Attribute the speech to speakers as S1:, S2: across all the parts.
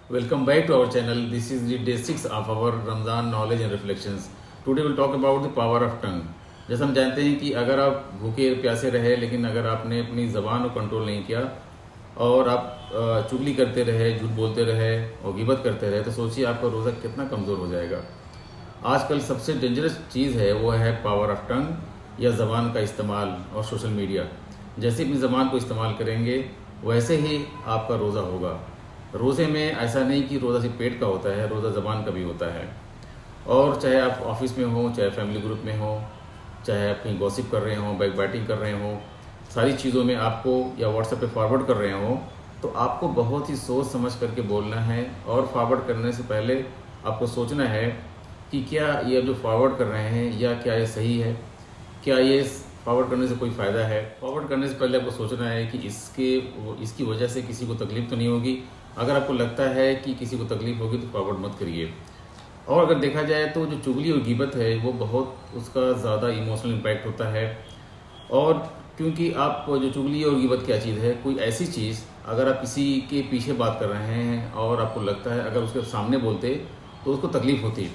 S1: Welcome back to our channel. This is the day 6 of our Ramzan knowledge and reflections. Today we'll talk about the power of tongue. जैसे हम जानते हैं कि अगर आप भूखे प्यासे रहे लेकिन अगर आपने अपनी ज़बान को कंट्रोल नहीं किया और आप चुगली करते रहे, झूठ बोलते रहे और गिबत करते रहे, तो सोचिए आपका रोज़ा कितना कमज़ोर हो जाएगा। आजकल सबसे डेंजरस चीज़ है वो है पावर ऑफ टंग या ज़बान का इस्तेमाल और सोशल मीडिया। जैसे अपनी ज़बान को इस्तेमाल करेंगे वैसे ही आपका रोज़ा होगा। रोज़े में ऐसा नहीं कि रोज़ा सिर्फ पेट का होता है, रोज़ा ज़बान का भी होता है। और चाहे आप ऑफिस में हो, चाहे फैमिली ग्रुप में हो, चाहे आप कहीं गॉसिप कर रहे हो, बैक बैटिंग कर रहे हो, सारी चीज़ों में आपको या व्हाट्सएप पे फॉरवर्ड कर रहे हो, तो आपको बहुत ही सोच समझ करके बोलना है। और फॉरवर्ड करने से पहले आपको सोचना है कि क्या ये जो फॉरवर्ड कर रहे हैं या क्या ये सही है, क्या ये फॉरवर्ड करने से कोई फ़ायदा है। फॉरवर्ड करने से पहले आपको सोचना है कि इसकी वजह से किसी को तकलीफ़ तो नहीं होगी। अगर आपको लगता है कि किसी को तकलीफ़ होगी तो फॉरवर्ड मत करिए। और अगर देखा जाए तो जो चुगली और गिबत है वो बहुत उसका ज़्यादा इमोशनल इम्पैक्ट होता है। और क्योंकि आप जो चुगली और गिबत क्या चीज़ है, कोई ऐसी चीज़ अगर आप किसी के पीछे बात कर रहे हैं और आपको लगता है अगर उसके सामने बोलते तो उसको तकलीफ़ होती,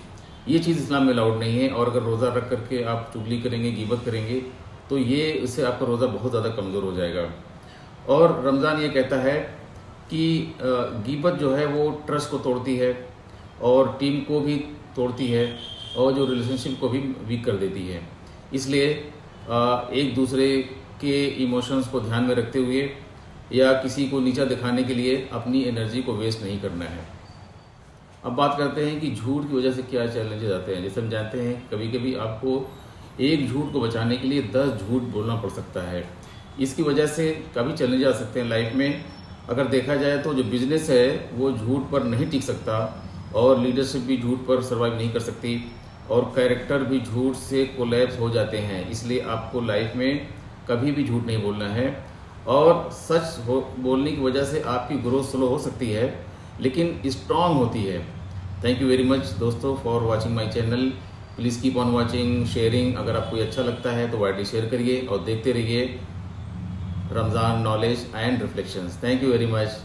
S1: ये चीज़ इस्लाम में अलाउड नहीं है। और अगर रोज़ा रख करके आप चुगली करेंगे, गिबत करेंगे, तो ये इससे आपका रोज़ा बहुत ज़्यादा कमज़ोर हो जाएगा। और रमज़ान ये कहता है कि गिबत जो है वो ट्रस्ट को तोड़ती है और टीम को भी तोड़ती है और जो रिलेशनशिप को भी वीक कर देती है। इसलिए एक दूसरे के इमोशंस को ध्यान में रखते हुए या किसी को नीचा दिखाने के लिए अपनी एनर्जी को वेस्ट नहीं करना है। अब बात करते हैं कि झूठ की वजह से क्या चैलेंजेस आते हैं। जैसे हम जानते हैं कभी कभी आपको एक झूठ को बचाने के लिए 10 झूठ बोलना पड़ सकता है। इसकी वजह से काफ़ी चैलेंज आ सकते हैं लाइफ में। अगर देखा जाए तो जो बिजनेस है वो झूठ पर नहीं टिक सकता और लीडरशिप भी झूठ पर सर्वाइव नहीं कर सकती और कैरेक्टर भी झूठ से कोलैप्स हो जाते हैं। इसलिए आपको लाइफ में कभी भी झूठ नहीं बोलना है। और सच बोलने की वजह से आपकी ग्रोथ स्लो हो सकती है लेकिन स्ट्रांग होती है। थैंक यू वेरी मच दोस्तों for watching my channel. Please keep on watching, sharing. अगर आपको अच्छा लगता है तो वाइडली शेयर करिए और देखते रहिए Ramzan knowledge and reflections. Thank you very much.